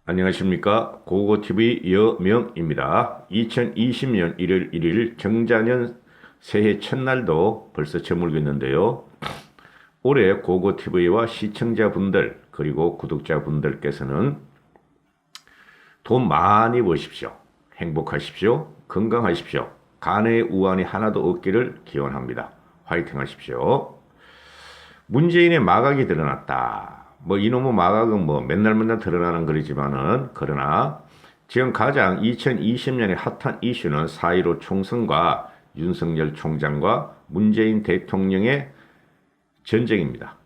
안녕하십니까. 고고TV 여명입니다. 2020년 1월 1일 정자년 새해 첫날도 벌써 저물고 있는데요. 올해 고고TV와 시청자분들 그리고 구독자분들께서는 돈 많이 버십시오. 행복하십시오. 건강하십시오. 간의 우환이 하나도 없기를 기원합니다. 화이팅 하십시오. 문재인의 마각이 드러났다. 이놈의 마각은 맨날 드러나는 거리지만은, 그러나 지금 가장 2020년의 핫한 이슈는 4.15 총선과 윤석열 총장과 문재인 대통령의 전쟁입니다.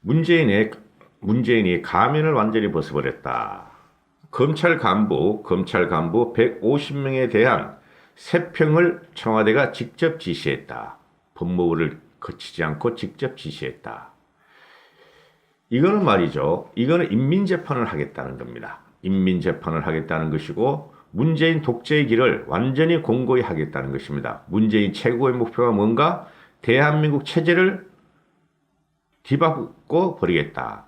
문재인이 가면을 완전히 벗어버렸다. 검찰 간부 150명에 대한 세평을 청와대가 직접 지시했다. 법무부를 거치지 않고 직접 지시했다. 이거는 말이죠. 이거는 인민재판을 하겠다는 겁니다. 인민재판을 하겠다는 것이고, 문재인 독재의 길을 완전히 공고히 하겠다는 것입니다. 문재인 최고의 목표가 뭔가? 대한민국 체제를 뒤바꿔 버리겠다.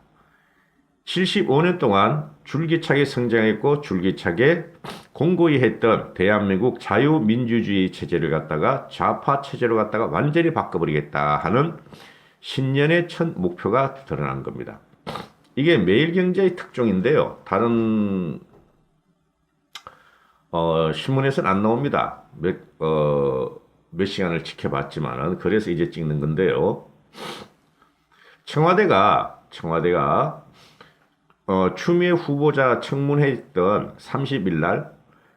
75년 동안 줄기차게 성장했고 줄기차게 공고히 했던 대한민국 자유민주주의 체제를 갖다가 좌파 체제로 갖다가 완전히 바꿔버리겠다 하는 신년의 첫 목표가 드러난 겁니다. 이게 매일경제의 특종인데요. 다른 신문에서는 안 나옵니다. 몇 시간을 지켜봤지만은, 그래서 이제 찍는 건데요. 청와대가 추미애 후보자 청문회 있던 30일 날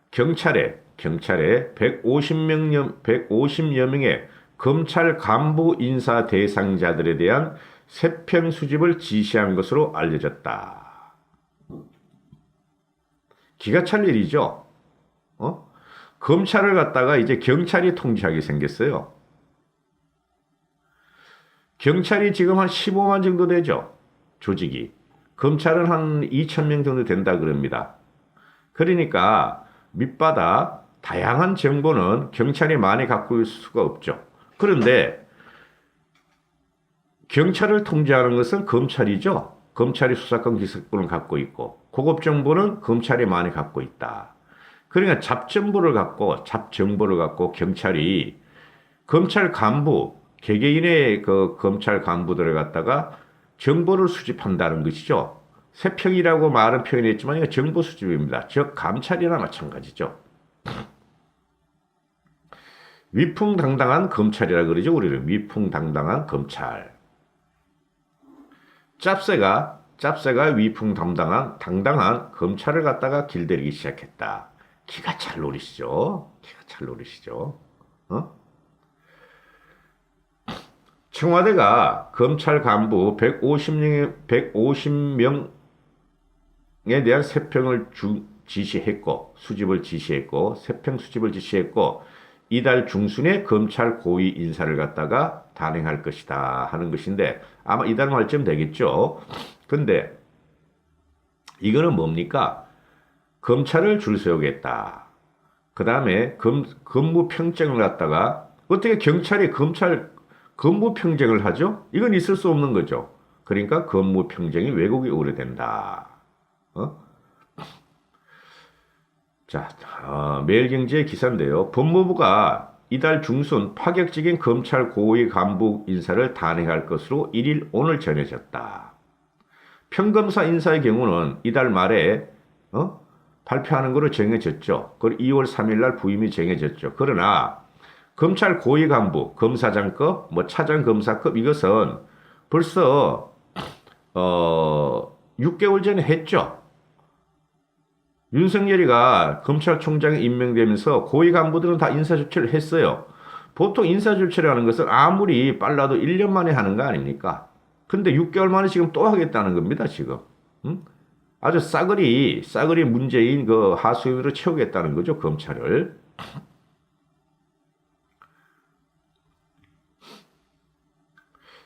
경찰에 150여 명의 검찰 간부 인사 대상자들에 대한 세평 수집을 지시한 것으로 알려졌다. 기가 찰 일이죠. 검찰을 갖다가 이제 경찰이 통제하게 생겼어요. 경찰이 지금 한 15만 정도 되죠. 조직이. 검찰은 한 2,000명 정도 된다 그럽니다. 그러니까 밑바닥 다양한 정보는 경찰이 많이 갖고 있을 수가 없죠. 그런데 경찰을 통제하는 것은 검찰이죠. 검찰이 수사권 기소권을 갖고 있고, 고급 정보는 검찰이 많이 갖고 있다. 그러니까 잡정보를 갖고 경찰이 검찰 간부, 개개인의 그 검찰 간부들을 갖다가 정보를 수집한다는 것이죠. 세평이라고 말은 표현했지만 이거 정보 수집입니다. 즉 감찰이나 마찬가지죠. 위풍당당한 검찰이라 그러죠. 우리는 위풍당당한 검찰. 짭새가 당당한 검찰을 갖다가 길들이기 시작했다. 기가 찰 노릇이죠. 청와대가 검찰 간부 150명에 대한 세평을 세평 수집을 지시했고, 이달 중순에 검찰 고위 인사를 갖다가 단행할 것이다 하는 것인데, 아마 이달 말쯤 되겠죠. 근데 이거는 뭡니까? 검찰을 줄 세우겠다. 그 다음에 근무 평정을 갖다가, 어떻게 경찰이 검찰 근무 평정을 하죠? 이건 있을 수 없는 거죠. 그러니까 근무 평정이 왜곡이 오래된다. 매일경제 기사인데요. 법무부가 이달 중순 파격적인 검찰 고위 간부 인사를 단행할 것으로 오늘 전해졌다. 평검사 인사의 경우는 이달 말에 발표하는 것으로 정해졌죠. 그리고 2월 3일 날 부임이 정해졌죠. 그러나 검찰 고위 간부, 검사장급, 차장 검사급, 이것은 벌써 6개월 전에 했죠. 윤석열이가 검찰총장에 임명되면서 고위 간부들은 다 인사조치를 했어요. 보통 인사조치를 하는 것은 아무리 빨라도 1년 만에 하는 거 아닙니까? 근데 6개월 만에 지금 또 하겠다는 겁니다, 지금. 아주 싸그리 문재인 그 하수인으로 채우겠다는 거죠, 검찰을.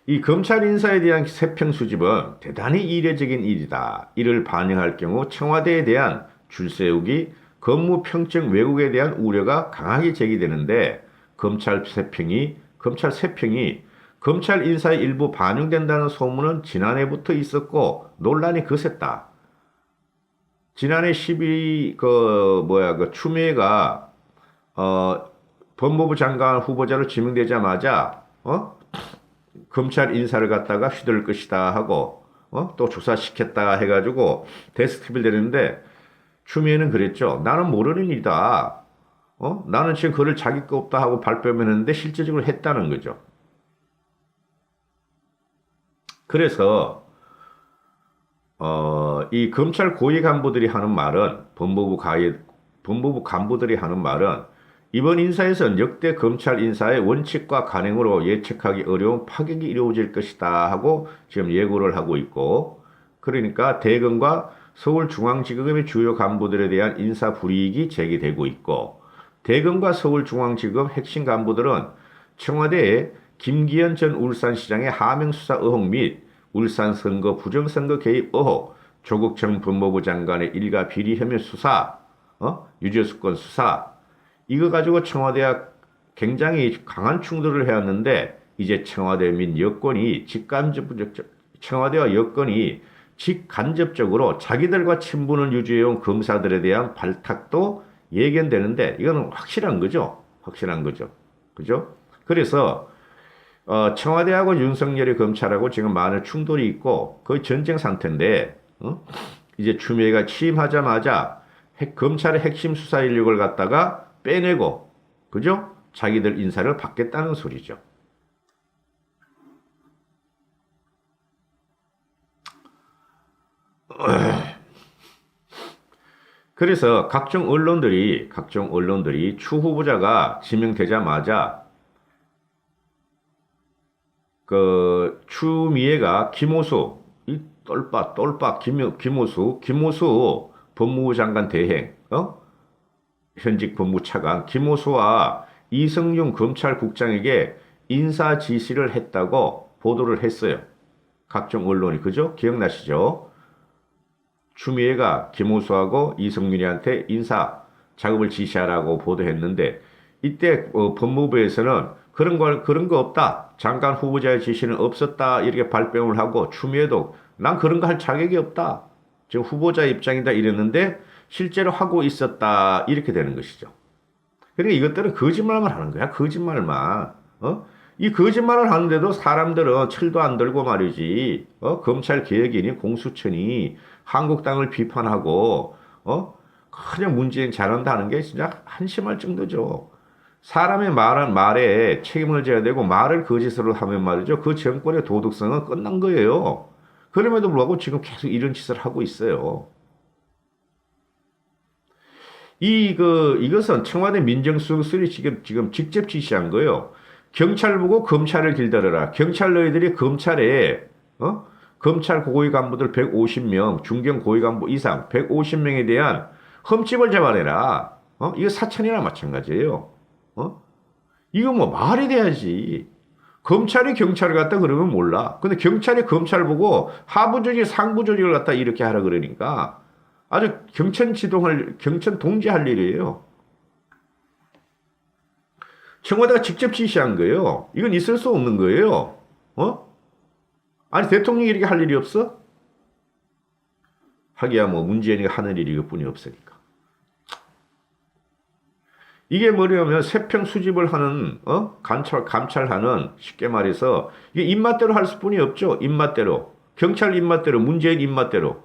이 검찰 인사에 대한 세평 수집은 대단히 이례적인 일이다. 이를 반영할 경우 청와대에 대한 줄세우기, 업무 평정 왜곡에 대한 우려가 강하게 제기되는데, 검찰 세평이 검찰 인사의 일부 반영된다는 소문은 지난해부터 있었고 논란이 거셌다. 지난해 12, 추미애가, 법무부 장관 후보자로 지명되자마자, 검찰 인사를 갖다가 휘둘 것이다 하고, 또 조사시켰다 해가지고 데스크탑을 내렸는데, 추미애는 그랬죠. 나는 모르는 일이다. 나는 지금 그를 자기 거 없다 하고 발뺌했는데 실질적으로 했다는 거죠. 그래서, 이 검찰 고위 간부들이 하는 말은, 법무부 간부들이 하는 말은, 이번 인사에선 역대 검찰 인사의 원칙과 관행으로 예측하기 어려운 파격이 이루어질 것이다 하고 지금 예고를 하고 있고, 그러니까 대검과 서울중앙지검의 주요 간부들에 대한 인사 불이익이 제기되고 있고, 대검과 서울중앙지검 핵심 간부들은 청와대에 김기현 전 울산시장의 하명수사 의혹 및 울산 선거 부정선거 개입 의혹, 조국 전 법무부 장관의 일가 비리 혐의 수사, 유죄수권 수사, 이거 가지고 청와대와 굉장히 강한 충돌을 해왔는데 이제 청와대 및 여권이 청와대와 여권이 직간접적으로 자기들과 친분을 유지해온 검사들에 대한 발탁도 예견되는데 이거는 확실한 거죠. 확실한 거죠. 그죠? 그래서 청와대하고 윤석열의 검찰하고 지금 많은 충돌이 있고 거의 전쟁 상태인데 이제 추미애가 취임하자마자 검찰의 핵심 수사 인력을 갖다가 빼내고 그죠? 자기들 인사를 받겠다는 소리죠. 그래서 각종 언론들이 추 후보자가 지명되자마자 그 추미애가 김호수 이 똘빠 김호수 법무부 장관 대행 현직 법무차관 김호수와 이성윤 검찰국장에게 인사 지시를 했다고 보도를 했어요. 각종 언론이 그죠? 기억나시죠? 추미애가 김호수하고 이성윤이한테 인사 작업을 지시하라고 보도했는데 이때 법무부에서는 그런 거 없다. 장관 후보자의 지시는 없었다. 이렇게 발뺌을 하고 추미애도 난 그런 거 할 자격이 없다. 지금 후보자 입장이다 이랬는데 실제로 하고 있었다. 이렇게 되는 것이죠. 그러니까 이것들은 거짓말만 하는 거야. 거짓말만. 이 거짓말을 하는데도 사람들은 철도 안 들고 말이지. 검찰 개혁이니 공수처니 한국당을 비판하고 그냥 문재인 잘한다는 게 진짜 한심할 정도죠. 사람의 말에 책임을 져야 되고 말을 거짓으로 하면 말이죠. 그 정권의 도덕성은 끝난 거예요. 그럼에도 불구하고 지금 계속 이런 짓을 하고 있어요. 이것은 청와대 민정수석실이 지금 직접 지시한 거예요. 경찰 보고 검찰을 길들여라. 경찰 너희들이 검찰 고위 간부들 150명, 중경 고위 간부 이상 150명에 대한 흠집을 잡아내라. 이거 사천이나 마찬가지예요. 이거 뭐 말이 돼야지. 검찰이 경찰을 갖다 그러면 몰라. 근데 경찰이 검찰 보고 하부 조직, 상부 조직을 갖다 이렇게 하라 그러니까 아주 경천 동지할 일이에요. 청와대가 직접 지시한 거예요. 이건 있을 수 없는 거예요. 아니 대통령이 이렇게 할 일이 없어? 하기야 뭐 문재인이 하는 일이 이것뿐이 없으니까. 이게 뭐냐면 세평 수집을 하는 감찰하는 쉽게 말해서 이게 입맛대로 할 수뿐이 없죠. 입맛대로. 경찰 입맛대로, 문재인 입맛대로.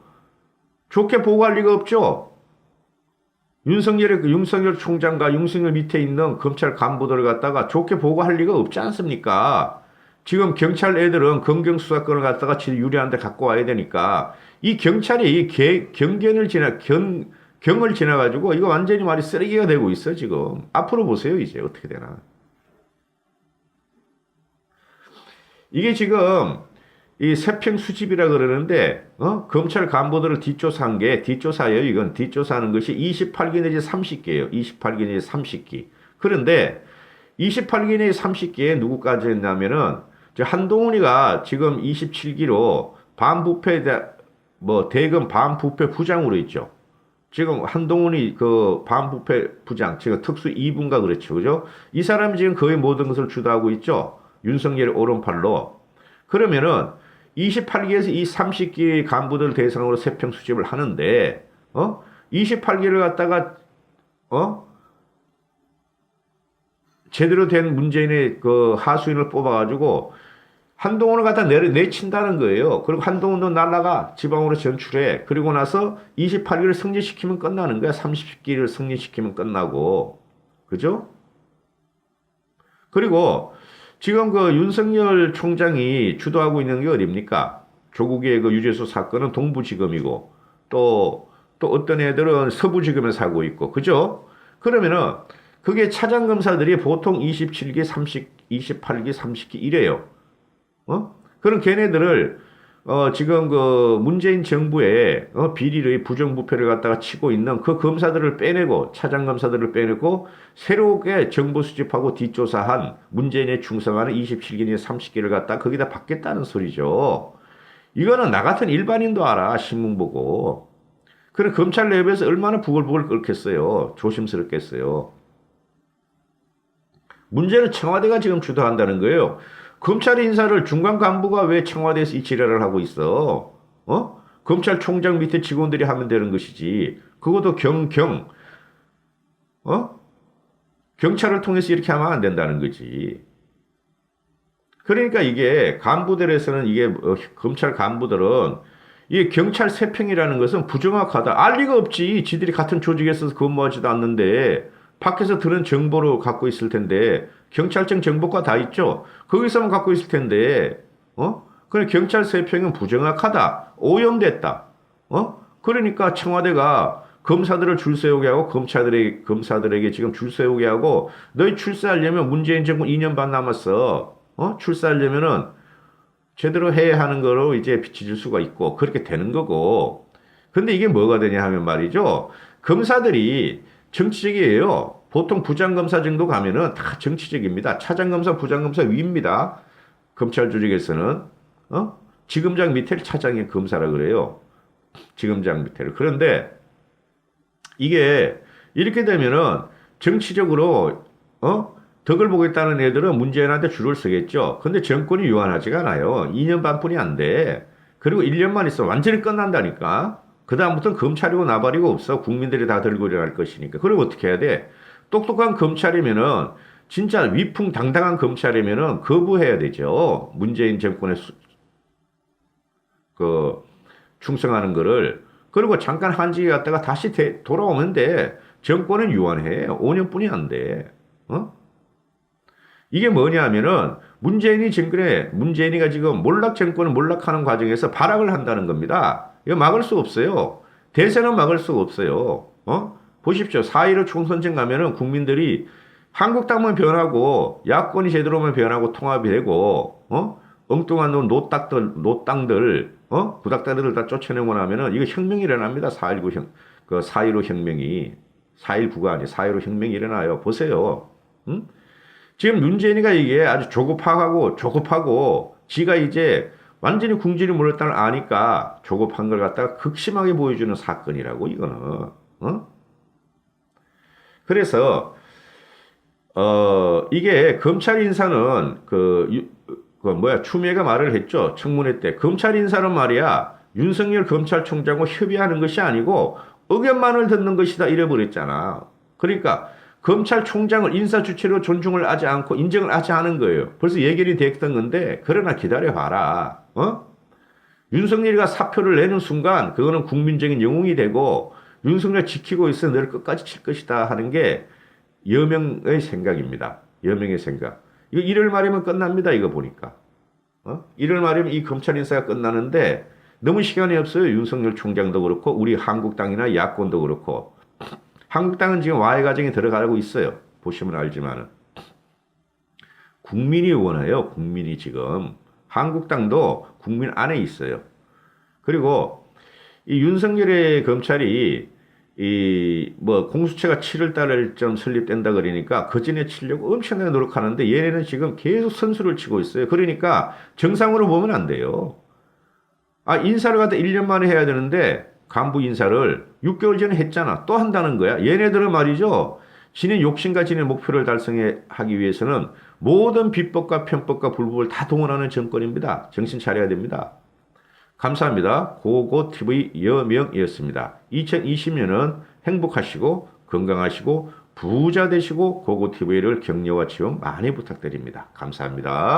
좋게 보고할 리가 없죠. 윤석열 총장과 윤석열 밑에 있는 검찰 간부들을 갖다가 좋게 보고할 리가 없지 않습니까? 지금 경찰 애들은 검경수사권을 갖다가 유리한 데 갖고 와야 되니까 이 경찰이 경을 지나가지고 이거 완전히 말이 쓰레기가 되고 있어 지금. 앞으로 보세요 이제 어떻게 되나. 이게 지금 이 세평 수집이라 그러는데 검찰 간부들을 뒷조사예요. 이건 뒷조사하는 것이 28기 내지 30기예요. 28기 내지 30기. 그런데 28기 내지 30기에 누구까지 했냐면은 한동훈이가 지금 27기로 대검 반부패 부장으로 있죠. 지금 한동훈이 그 반부패 부장, 지금 특수 2부인가 그렇죠. 그죠? 이 사람이 지금 거의 모든 것을 주도하고 있죠. 윤석열의 오른팔로. 그러면은 28기에서 이 30기 간부들 대상으로 세평 수집을 하는데 28기를 갖다가 제대로 된 문재인의 그 하수인을 뽑아가지고 한동훈을 갖다 내친다는 거예요. 그리고 한동훈도 날라가 지방으로 전출해. 그리고 나서 28기를 승리시키면 끝나는 거야. 30기를 승리시키면 끝나고. 그죠? 그리고 지금 그 윤석열 총장이 주도하고 있는 게 어딥니까? 조국의 그 유재수 사건은 동부지검이고 또 어떤 애들은 서부지검에서 하고 있고. 그죠? 그러면은 그게 차장검사들이 보통 27기, 28기, 30기 이래요. 그런 걔네들을 지금 그 문재인 정부의 비리의 부정부패를 갖다가 치고 있는 그 검사들을 빼내고 차장 검사들을 빼내고 새롭게 정보 수집하고 뒷조사한 문재인에 충성하는 27기나 30기를 갖다 거기다 받겠다는 소리죠. 이거는 나 같은 일반인도 알아. 신문 보고. 그래 검찰 내부에서 얼마나 부글부글 끓겠어요. 조심스럽겠어요. 문제는 청와대가 지금 주도한다는 거예요. 검찰 인사를 중간 간부가 왜 청와대에서 이 지랄을 하고 있어? 검찰총장 밑에 직원들이 하면 되는 것이지. 그것도 경찰을 통해서 이렇게 하면 안 된다는 거지. 그러니까 이게 간부들에서는 이게 검찰 간부들은 이게 경찰 세평이라는 것은 부정확하다. 알 리가 없지. 지들이 같은 조직에서 근무하지도 않는데 밖에서 들은 정보를 갖고 있을 텐데 경찰청 정보가 다 있죠. 거기서만 갖고 있을 텐데 그래 경찰 세평은 부정확하다. 오염됐다. 그러니까 청와대가 검사들을 줄 세우게 하고 검사들에게 지금 줄 세우게 하고 너희 출세하려면 문재인 정권 2년 반 남았어. 출세하려면은 제대로 해야 하는 거로 이제 비춰질 수가 있고 그렇게 되는 거고. 근데 이게 뭐가 되냐 하면 말이죠. 검사들이 정치적이에요. 보통 부장검사 정도 가면은 다 정치적입니다. 차장검사, 부장검사 위입니다. 검찰 조직에서는 지검장 밑에를 차장의 검사라 그래요. 지검장 밑에를. 그런데 이게 이렇게 되면은 정치적으로 덕을 보겠다는 애들은 문재인한테 줄을 서겠죠. 근데 정권이 유한하지가 않아요. 2년 반뿐이 안 돼. 그리고 1년만 있어 완전히 끝난다니까. 그다음부터는 검찰이고 나발이고 없어. 국민들이 다 들고 일어날 것이니까. 그럼 어떻게 해야 돼? 똑똑한 검찰이면은 진짜 위풍당당한 검찰이면은 거부해야 되죠. 문재인 정권에 충성하는 거를. 그리고 잠깐 한직에 갔다가 다시 돌아오면 돼. 정권은 유한해. 5년뿐이 안 돼. 이게 뭐냐면은 문재인이가 지금 정권을 몰락하는 과정에서 발악을 한다는 겁니다. 이거 막을 수 없어요. 대세는 막을 수가 없어요. 보십시오. 4.15 총선전 가면은 국민들이 한국당만 변하고 야권이 제대로만 변하고 통합이 되고 엉뚱한 노땅들 구닥다리를 다 쫓아내고 나면은 이거 혁명이 일어납니다. 4.15 혁명이 4.19가 아니에요. 4.15 혁명이 일어나요. 보세요. 지금 문재인이가 이게 아주 조급하고 지가 이제 완전히 궁지를 몰랐다는 아니까 조급한 걸 갖다가 극심하게 보여주는 사건이라고 이거는. 그래서 이게 검찰 인사는 추미애가 말을 했죠. 청문회 때 검찰 인사는 말이야 윤석열 검찰총장과 협의하는 것이 아니고 의견만을 듣는 것이다 이래버렸잖아. 그러니까 검찰총장을 인사 주체로 존중을 하지 않고 인정을 하지 않은 거예요. 벌써 예견이 됐던 건데 그러나 기다려봐라. 윤석열이가 사표를 내는 순간 그거는 국민적인 영웅이 되고 윤석열 지키고 있어 너를 끝까지 칠 것이다 하는 게 여명의 생각입니다. 여명의 생각. 이거 1월 말이면 끝납니다. 이거 보니까. 1월 말이면 이 검찰 인사가 끝나는데 너무 시간이 없어요. 윤석열 총장도 그렇고 우리 한국당이나 야권도 그렇고. 한국당은 지금 와해 과정에 들어가고 있어요. 보시면 알지만은. 국민이 원해요. 국민이 지금. 한국당도 국민 안에 있어요. 그리고 이 윤석열의 검찰이 공수처가 7월 달에 좀 설립된다 그러니까 그 전에 치려고 엄청나게 노력하는데 얘네는 지금 계속 선수를 치고 있어요. 그러니까 정상으로 보면 안 돼요. 인사를 갖다 1년 만에 해야 되는데 간부 인사를 6개월 전에 했잖아. 또 한다는 거야. 얘네들은 말이죠. 지네 욕심과 지네 목표를 달성하기 위해서는 모든 비법과 편법과 불법을 다 동원하는 정권입니다. 정신 차려야 됩니다. 감사합니다. 고고TV 여명이었습니다. 2020년은 행복하시고 건강하시고 부자 되시고 고고TV를 격려와 지원 많이 부탁드립니다. 감사합니다.